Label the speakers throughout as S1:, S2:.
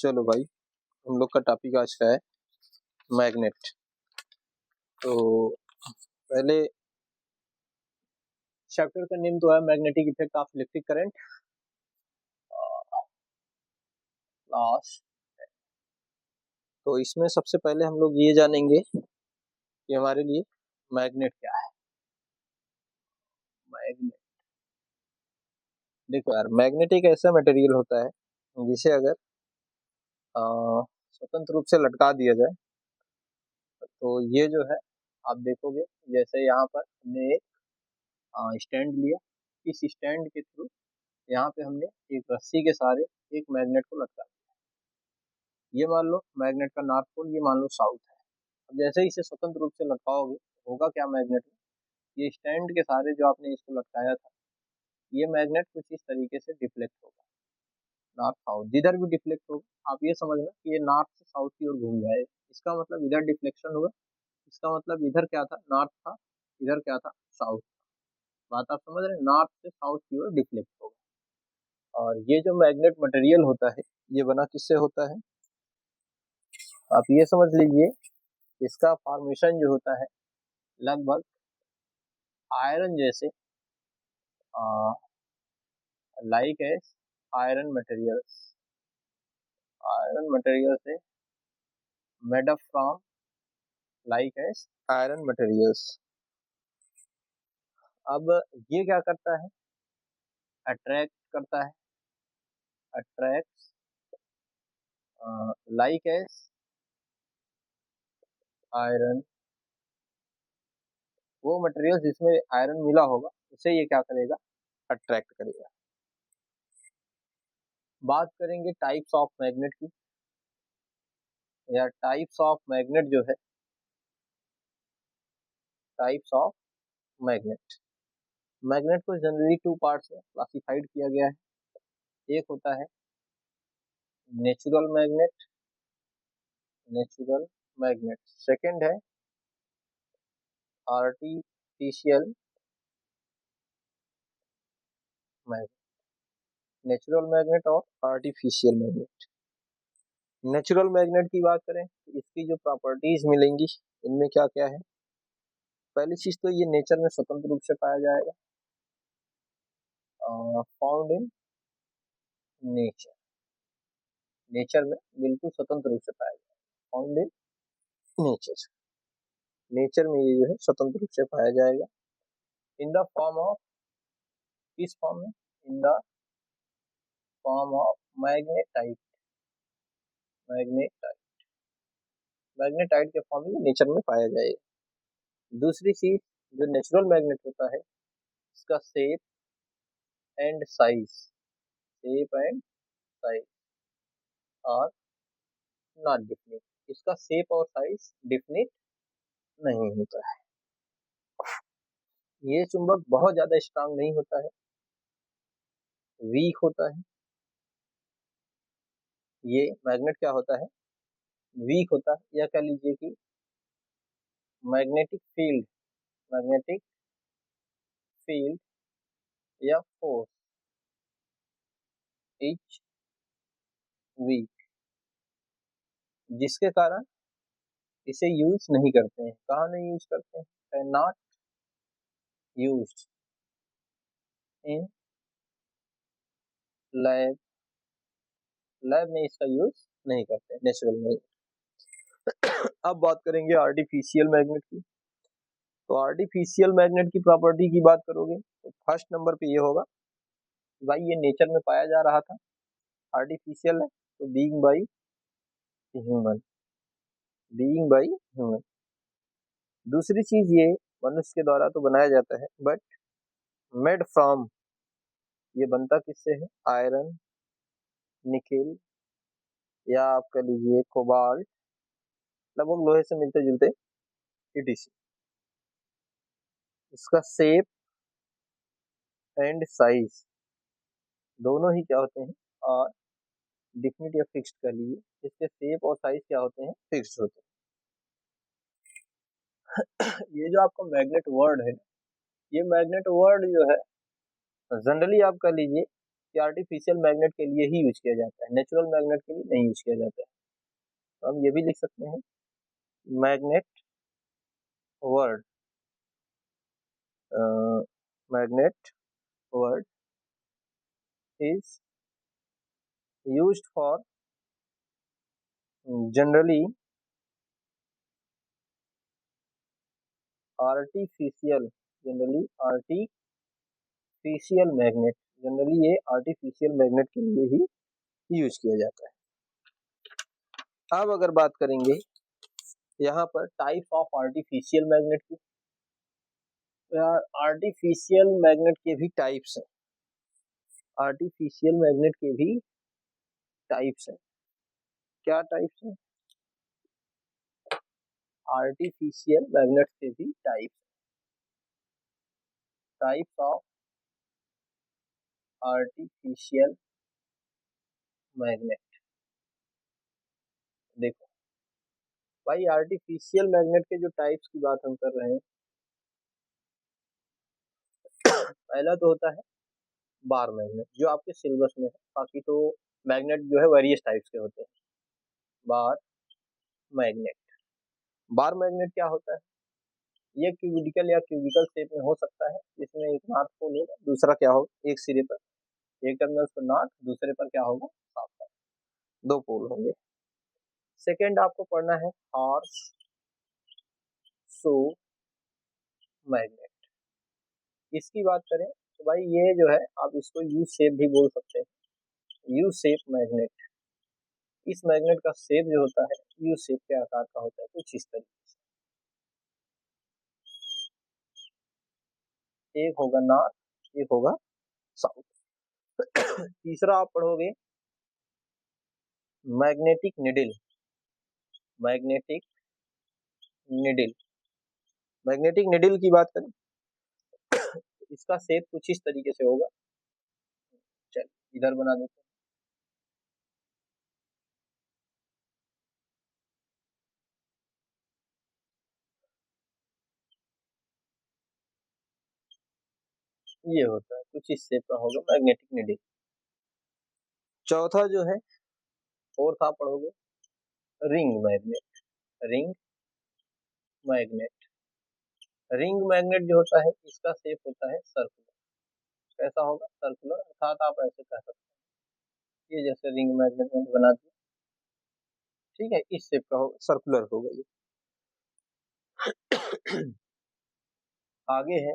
S1: चलो भाई, हम लोग का टॉपिक आज का है मैग्नेट। तो पहले चैप्टर का नेम तो है magnetic effect of electric current. Last तो इसमें सबसे पहले हम लोग ये जानेंगे कि हमारे लिए मैग्नेट क्या है। मैग्नेट, देखो यार, मैग्नेट एक ऐसा मटेरियल होता है जिसे अगर स्वतंत्र रूप से लटका दिया जाए तो ये जो है, आप देखोगे जैसे यहाँ पर हमने एक स्टैंड लिया, इस स्टैंड के थ्रू यहाँ पे हमने एक रस्सी के सहारे एक मैग्नेट को लटका दिया। ये मान लो मैग्नेट का नॉर्थ पोल, ये मान लो साउथ है। अब जैसे ही इसे स्वतंत्र रूप से लटकाओगे होगा क्या मैग्नेट में, ये स्टैंड के सहारे जो आपने इसको लटकाया था, ये मैग्नेट कुछ इस तरीके से डिफ्लेक्ट होगा, नॉर्थ साउथ जिधर भी डिफ्लेक्ट होगा। आप ये समझना कि ये नॉर्थ से साउथ की ओर घूम जाएगा, इसका मतलब इधर डिफ्लेक्शन होगा, इसका मतलब इधर क्या था, नॉर्थ था, इधर क्या था, साउथ। बात आप समझ रहे हैं, नॉर्थ से साउथ की ओर डिफ्लेक्ट होगा। और ये जो मैग्नेट मटेरियल होता है ये बना किससे होता है, आप ये समझ लीजिए, इसका फॉर्मेशन जो होता है लगभग आयरन जैसे, like as iron materials, iron material से made up from like as iron materials. अब ये क्या करता है, अट्रैक्ट करता है, अट्रैक्ट लाइक एज आयरन, वो मटेरियल जिसमें आयरन मिला होगा उसे ये क्या करेगा, अट्रैक्ट करेगा। बात करेंगे टाइप्स ऑफ मैग्नेट की, या टाइप्स ऑफ मैग्नेट जो है, टाइप्स ऑफ मैग्नेट। मैग्नेट को जनरली टू पार्ट्स में क्लासिफाइड किया गया है। एक होता है natural magnet, natural magnet. Second है आर्टिफिशियल मैग्नेट, नेचुरल मैग्नेट और आर्टिफिशियल मैग्नेट। नेचुरल मैग्नेट की बात करें तो इसकी जो प्रॉपर्टीज मिलेंगी उनमें क्या क्या है, पहली चीज तो ये नेचर में स्वतंत्र रूप से पाया जाएगा, फाउंड इन नेचर, नेचर में बिल्कुल स्वतंत्र रूप से पाया जाएगा, फाउंड इन नेचर, नेचर में ये जो है स्वतंत्र रूप से पाया जाएगा। इन द फॉर्म ऑफ, किस फॉर्म में, in the form of magnetite, magnetite, magnetite के फॉर्म में नेचर में पाया जाएगा। दूसरी चीज, जो नेचुरल मैग्नेट होता है इसका shape and size, shape and size और नॉट डिफिनिट, इसका शेप और साइज डिफिनिट नहीं होता है। ये चुंबक बहुत ज्यादा स्ट्रांग नहीं होता है, वीक होता है। ये मैग्नेट क्या होता है, वीक होता है, या कह लीजिए कि मैग्नेटिक फील्ड, मैग्नेटिक फील्ड या फोर्स इज वीक, जिसके कारण इसे यूज नहीं करते हैं। कहाँ नहीं यूज करते हैं, not used in lab, lab में इसका यूज नहीं करते नेचुरल में। अब बात करेंगे आर्टिफिशियल मैग्नेट की। तो आर्टिफिशियल मैग्नेट की प्रॉपर्टी की बात करोगे तो फर्स्ट नंबर पे ये होगा, भाई ये नेचर में पाया जा रहा था, आर्टिफिशियल है तो being by human, being by human. दूसरी चीज, ये मनुष्य के द्वारा तो बनाया जाता है, बट मेड फ्रॉम, ये बनता किससे है, आयरन, निकेल, या आप कह लीजिए कोबाल्ट, लगभग लोहे से मिलते जुलते etc। इसका शेप एंड साइज दोनों ही क्या होते हैं, और डिफिनिट या फिक्स्ड कह लीजिए, इसके शेप और साइज क्या होते हैं, फिक्स्ड होते हैं। ये जो आपका मैग्नेट वर्ड है, ये मैग्नेट वर्ड जो है जनरली आप कह लीजिए कि आर्टिफिशियल मैग्नेट के लिए ही यूज किया जाता है, नेचुरल मैग्नेट के लिए नहीं यूज किया जाता है। तो हम ये भी लिख सकते हैं, magnet word, magnet word is used for generally artificial magnet, generally ये आर्टिफिशियल मैग्नेट के लिए ही यूज किया जाता है। अब अगर बात करेंगे यहाँ पर टाइप ऑफ आर्टिफिशियल मैग्नेट की, यार आर्टिफिशियल मैग्नेट के भी टाइप्स हैं, आर्टिफिशियल मैग्नेट के भी टाइप्स हैं। क्या टाइप्स हैं? आर्टिफिशियल मैग्नेट के भी टाइप्स ऑफ आर्टिफिशियल मैग्नेट। देखो भाई, आर्टिफिशियल मैग्नेट के जो टाइप्स की बात हम कर रहे हैं, पहला तो होता है बार मैग्नेट, जो आपके सिलेबस में है। बाकी तो मैग्नेट जो है वेरियस टाइप्स के होते हैं। बार मैग्नेट, बार मैग्नेट क्या होता है? ये क्यूबिकल या क्यूबिकल शेप में हो सकता है, जिसमें एक नॉर्थ पोल होगा, दूसरा क्या होगा, एक सिरे पर, एक टर्मिनल पर नॉर्थ, दूसरे पर क्या होगा, साउथ, दो पोल होंगे। सेकेंड आपको पढ़ना है हॉर्स शू मैग्नेट। इसकी बात करें तो भाई ये जो है, आप इसको यू शेप भी बोल सकते हैं, यू शेप मैग्नेट। इस मैग्नेट का शेप जो होता है यू शेप के आकार का होता है, कुछ इस तरीके से, एक होगा नॉर्थ, एक होगा साउथ। तीसरा आप पढ़ोगे magnetic needle, magnetic needle. Magnetic needle की बात करें इसका शेप कुछ इस तरीके से होगा, चल इधर बना देते हैं। ये होता है, कुछ इस शेप का होगा मैग्नेटिक निडिल। चौथा जो है, फोर्थ आप पढ़ोगे ring magnet, ring magnet. Ring magnet जो होता है इसका शेप होता है सर्कुलर। कैसा होगा, सर्कुलर, अर्थात आप ऐसे कह सकते हैं, ये जैसे रिंग मैग्नेट मैंने बना दिया, ठीक है, इस शेप का होगा, सर्कुलर होगा ये। आगे है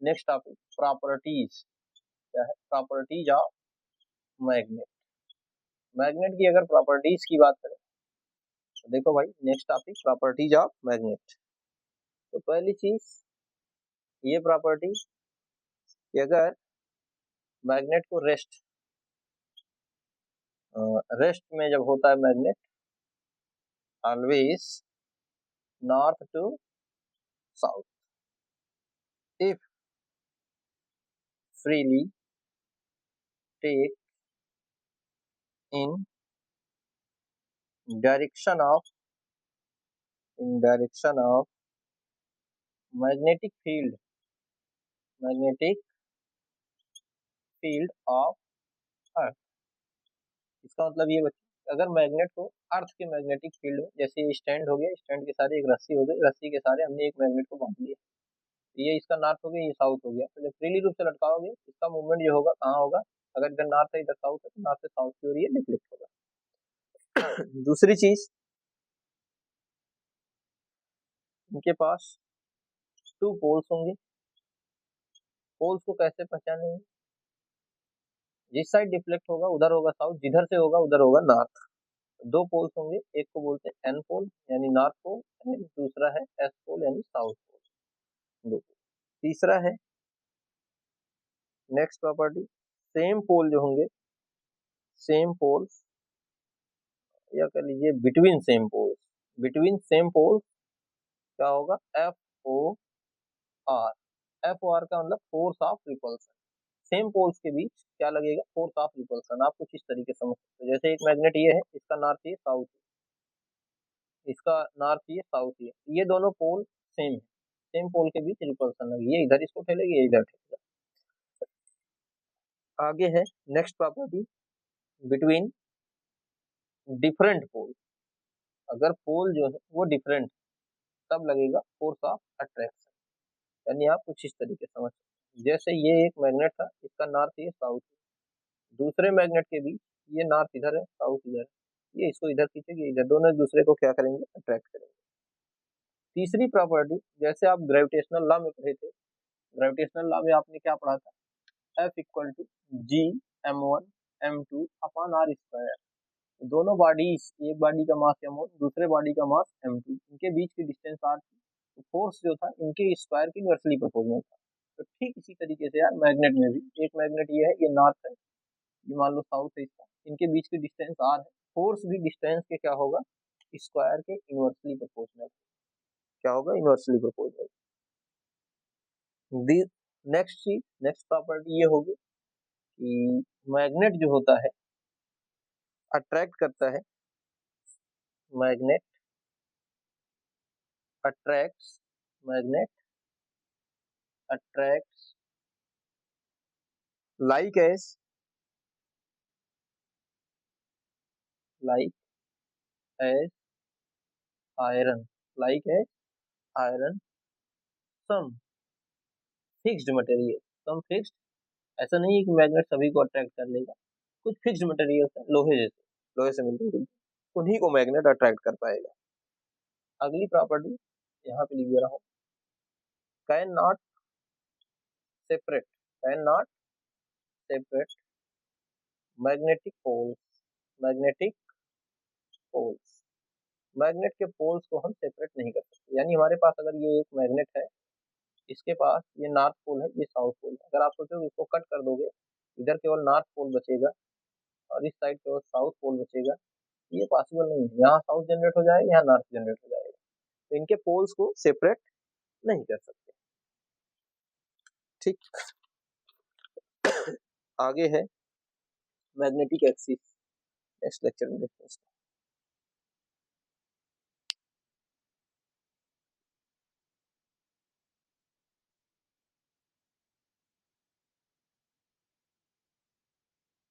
S1: नेक्स्ट टॉपिक, प्रॉपर्टीज। क्या है, प्रॉपर्टीज ऑफ मैग्नेट। मैग्नेट की अगर प्रॉपर्टीज की बात करें तो देखो भाई, next topic properties of magnet. तो पहली चीज ये प्रॉपर्टी कि अगर मैग्नेट को रेस्ट में जब होता है magnet, always north to south, if freely take in direction of magnetic field, magnetic field of earth. इसका मतलब ये बच्चे, अगर मैग्नेट को अर्थ के मैग्नेटिक फील्ड में, जैसे स्टैंड हो गया, स्टैंड के सारे एक रस्सी हो गई, रस्सी के सारे हमने एक मैग्नेट को बांध लिया, ये इसका नॉर्थ हो गया, ये साउथ हो गया, तो जब फ्रीली रूप से लटकाओगे इसका मूवमेंट जो होगा कहाँ होगा, अगर इधर नॉर्थ है इधर साउथ है, तो नॉर्थ से साउथ की ओर ये डिफ्लेक्ट होगा। दूसरी चीज, इनके पास टू पोल्स होंगे। पोल्स को कैसे पहचानेंगे, जिस साइड डिफ्लेक्ट होगा उधर होगा साउथ, जिधर से होगा उधर होगा नॉर्थ। दो पोल्स होंगे, एक को बोलते हैं एन पोल यानी नॉर्थ पोल, दूसरा है एस पोल यानी साउथ पोल। दो, तीसरा है नेक्स्ट प्रॉपर्टी, सेम पोल जो होंगे, सेम पोल्स या कह लीजिए between same poles, between same poles क्या होगा, F O R. F O R का मतलब force of repulsion. Same poles के बीच क्या लगेगा, फोर्स ऑफ रिपल्सन। आप कुछ इस तरीके समझ सकते हो, जैसे एक मैग्नेट ये है, इसका नॉर्थ ये साउथ, इसका नॉर्थ ये साउथ, ये दोनों पोल सेम है, सेम पोल के बीच रिपल्सन लगी, ये इधर इसको ठेलेगी, ये इधर ठेलेगा। आगे है नेक्स्ट प्रॉपर्टी बिटवीन डिफरेंट पोल। अगर पोल जो है वो डिफरेंट तब लगेगा फोर्स ऑफ अट्रैक्शन। यानी आप कुछ इस तरीके समझ सकते हैं, जैसे ये एक मैग्नेट था, इसका नॉर्थ ये साउथ, दूसरे मैग्नेट के बीच ये नॉर्थ इधर है साउथ इधर है, ये इसको इधर खींचेगी इधर, दोनों एक दूसरे को क्या करेंगे अट्रैक्ट करेंगे। तीसरी प्रॉपर्टी, जैसे आप ग्रेविटेशनल लॉ में पढ़े थे, ग्रेविटेशनल लॉ में आपने क्या पढ़ा था, F equal to G m1 m2 upon R square. दोनों बॉडीज, एक बॉडी का मास m1 दूसरे बॉडी का मास m2, इनके बीच की डिस्टेंस r थी, तो फोर्स जो था इनके स्क्वायर के इनवर्सली प्रोपोर्शनल था। तो ठीक इसी तरीके से यार मैग्नेट में भी, एक मैग्नेट ये है, ये नॉर्थ है, ये मान लो साउथ है, इसका इनके बीच की डिस्टेंस r है, फोर्स भी डिस्टेंस के क्या होगा स्क्वायर के इनवर्सली प्रोपोर्शनल। क्या होगा इनवर्सली प्रोपोर्शनल। नेक्स्ट चीज, नेक्स्ट प्रॉपर्टी ये होगी कि मैग्नेट जो होता है अट्रैक्ट करता है, magnet attracts, magnet attracts like as like as iron, like as iron some fixed material, some fixed, ऐसा नहीं है कि मैग्नेट सभी को अट्रैक्ट कर लेगा, कुछ फिक्स्ड मटेरियल है, लोहे जैसे, लोहे से मिलते जुलते, उन्हीं को मैग्नेट अट्रैक्ट कर पाएगा। अगली प्रॉपर्टी यहाँ पे लिख दे रहा हूँ, can not separate, can not separate magnetic poles, magnetic poles, magnet के पोल्स को हम सेपरेट नहीं कर सकते। यानी हमारे पास अगर ये एक मैग्नेट है, इसके पास ये नॉर्थ पोल है, ये साउथ पोल है, अगर आप सोचो इसको कट कर दोगे, इधर केवल नॉर्थ पोल बचेगा और इस साइड केवल साउथ पोल बचेगा, ये पॉसिबल नहीं है, यहाँ साउथ जनरेट हो जाएगा, यहाँ नॉर्थ जनरेट हो जाएगा, तो इनके पोल्स को सेपरेट नहीं कर सकते। ठीक, आगे है मैग्नेटिक एक्सिस, नेक्स्ट लेक्चर में देखते हैं।